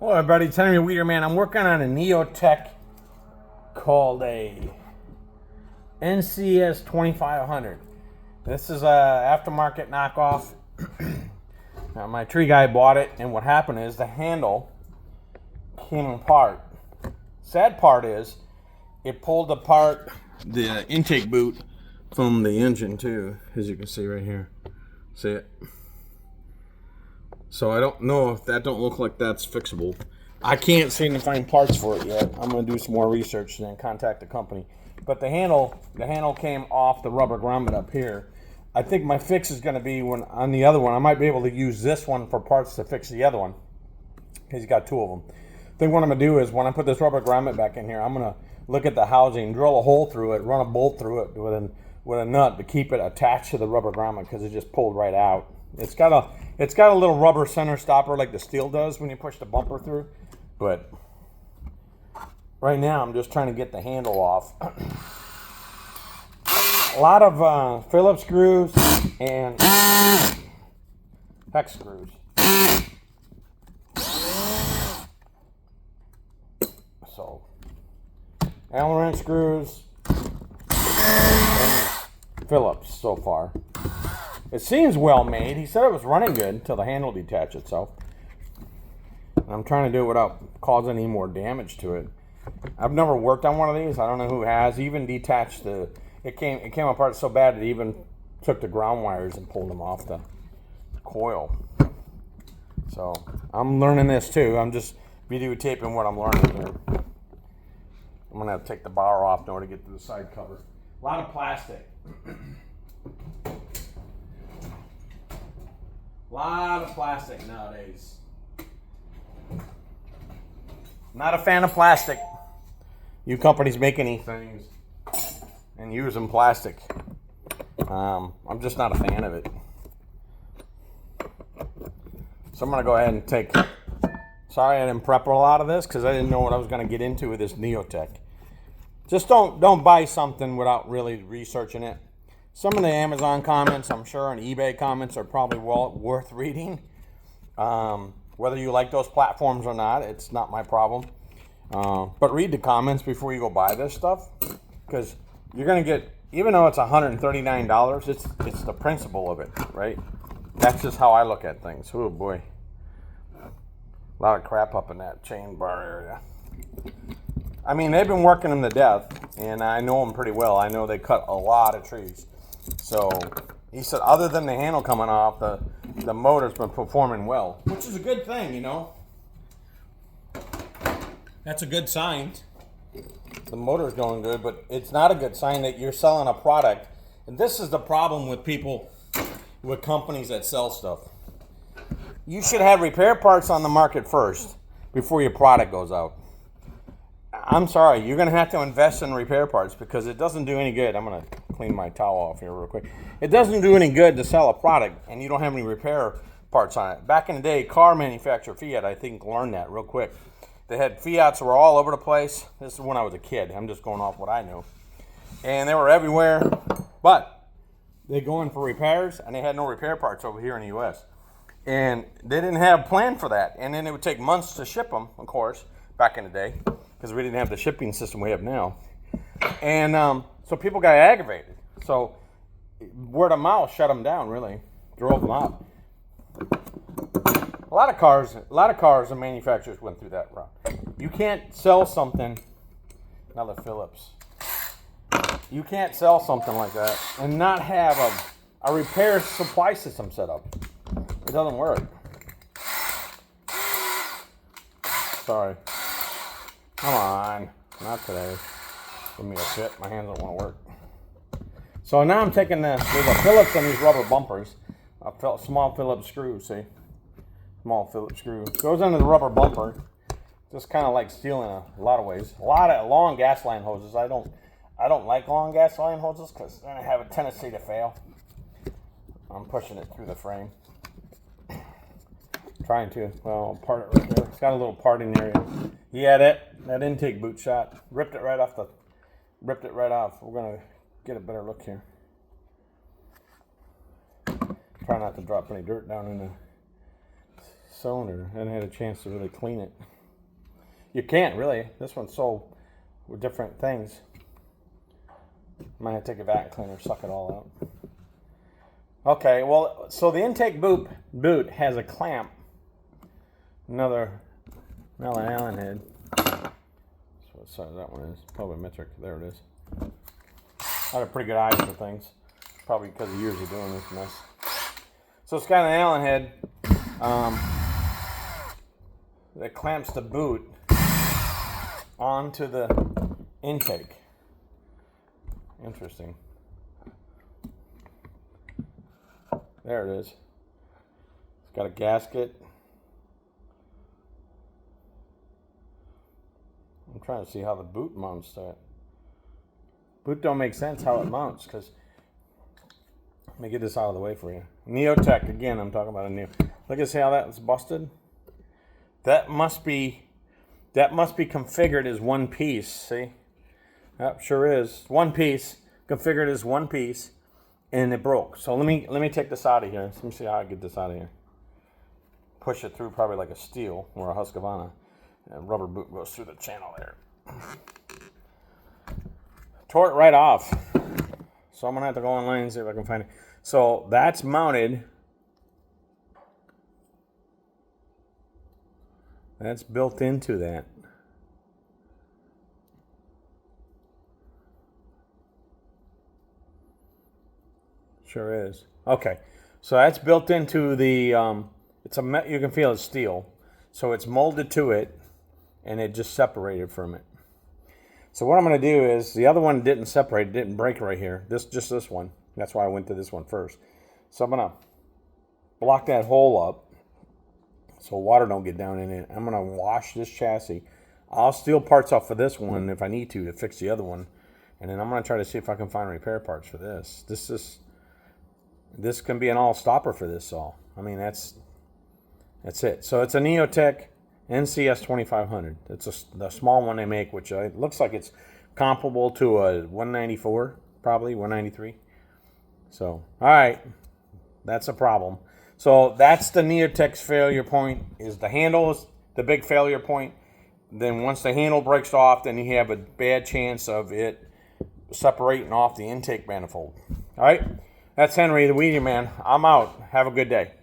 Hello everybody, it's Henry Weeder, man. I'm working on a NEOTEC called a NCS 2500. This is a aftermarket knockoff. My tree guy bought it, and what happened is the handle came apart. Sad part is it pulled apart the intake boot from the engine too, as you can see right here. See it? So I don't know if that don't look like that's fixable. I can't seem to find parts for it yet. I'm gonna do some more research and then contact the company. But the handle came off the rubber grommet up here. I think my fix is gonna be when on the other one. I might be able to use this one for parts to fix the other one, because you got two of them. I think what I'm gonna do is when I put this rubber grommet back in here, I'm gonna look at the housing, drill a hole through it, run a bolt through it with a nut to keep it attached to the rubber grommet, because it just pulled right out. It's got a little rubber center stopper like the steel does when you push the bumper through, but right now I'm just trying to get the handle off. A lot of Phillips screws and hex screws. So Allen wrench screws and Phillips so far. It seems well made. He said it was running good until the handle detached itself. And I'm trying to do it without causing any more damage to it. I've never worked on one of these. I don't know who has. Even detached the... It came apart so bad it even took the ground wires and pulled them off the coil. So I'm learning this too. I'm just videotaping what I'm learning here. I'm going to have to take the bar off in order to get to the side cover. A lot of plastic. A lot of plastic nowadays. Not a fan of plastic. You companies make any things and using plastic. I'm just not a fan of it. So I'm going to go ahead and take... Sorry I didn't prep a lot of this because I didn't know what I was going to get into with this NEOTEC. Just don't buy something without really researching it. Some of the Amazon comments, I'm sure, and eBay comments are probably worth reading. Whether you like those platforms or not, it's not my problem. But read the comments before you go buy this stuff, because you're going to get, even though it's $139, it's the principle of it, right? That's just how I look at things. Oh boy. A lot of crap up in that chain bar area. I mean, they've been working them to death, and I know them pretty well. I know they cut a lot of trees. So he said other than the handle coming off, the motor's been performing well, which is a good thing, you know. That's a good sign. The motor's going good, but it's not a good sign that you're selling a product. And this is the problem with people, with companies that sell stuff. You should have repair parts on the market first before your product goes out. I'm sorry, you're going to have to invest in repair parts because it doesn't do any good. I'm going to clean my towel off here real quick. It doesn't do any good to sell a product and you don't have any repair parts on it. Back in the day, car manufacturer Fiat, I think, learned that real quick. They had Fiats that were all over the place. This is when I was a kid. I'm just going off what I knew. And they were everywhere, but they go in for repairs and they had no repair parts over here in the U.S. And they didn't have a plan for that. And then it would take months to ship them, of course, back in the day, because we didn't have the shipping system we have now. And so people got aggravated. So word of mouth shut them down, really. Drove them out. A lot of cars and manufacturers went through that route. You can't sell something, another Phillips. You can't sell something like that and not have a repair supply system set up. It doesn't work. Sorry. Come on, not today. Give me a fit. My hands don't want to work. So now I'm taking there's a Phillips on these rubber bumpers. A small Phillips screw, see? Small Phillips screw. Goes into the rubber bumper. Just kind of like steel in a lot of ways. A lot of long gas line hoses. I don't like long gas line hoses because then I have a tendency to fail. I'm pushing it through the frame. Trying to. Well, part it right there. It's got a little parting area. Yeah, that intake boot shot. Ripped it right off. We're gonna get a better look here. Try not to drop any dirt down in the cylinder. I hadn't had a chance to really clean it. You can't really. This one's so with different things. Might have to take a vacuum cleaner, suck it all out. Okay, well, so the intake boot has a clamp. Another Allen head. That's what size that one is. Probably metric. There it is. I have pretty good eyes for things. Probably because of years of doing this mess. So it's got an Allen head that clamps the boot onto the intake. Interesting. There it is. It's got a gasket. I'm trying to see how the boot mounts that. Boot don't make sense how it mounts, because let me get this out of the way for you. NEOTEC, again, I'm talking about a Neo. Look at see how that's busted. That must be configured as one piece. See? Yep, sure is. One piece, configured as one piece, and it broke. So let me take this out of here. Let me see how I get this out of here. Push it through probably like a steel or a Husqvarna. And rubber boot goes through the channel there. Tore it right off. So I'm gonna have to go online and see if I can find it. So that's mounted. That's built into that. Sure is. Okay, so that's built into the. You can feel it's steel, so it's molded to it, and it just separated from it. So what I'm going to do is the other one didn't separate, it didn't break right here. Just this one. That's why I went to this one first. So I'm going to block that hole up so water don't get down in it. I'm going to wash this chassis. I'll steal parts off of this one if I need to fix the other one, and then I'm going to try to see if I can find repair parts for this. This can be an all stopper for this saw. I mean, that's it. So it's a NEOTEC NCS 2500. It's the small one they make, which looks like it's comparable to a 194, probably 193. So, all right, that's a problem. So that's the NEOTEC's failure point. Is the handle is the big failure point. Then once the handle breaks off, then you have a bad chance of it separating off the intake manifold. All right, that's Henry the Weeder Man. I'm out. Have a good day.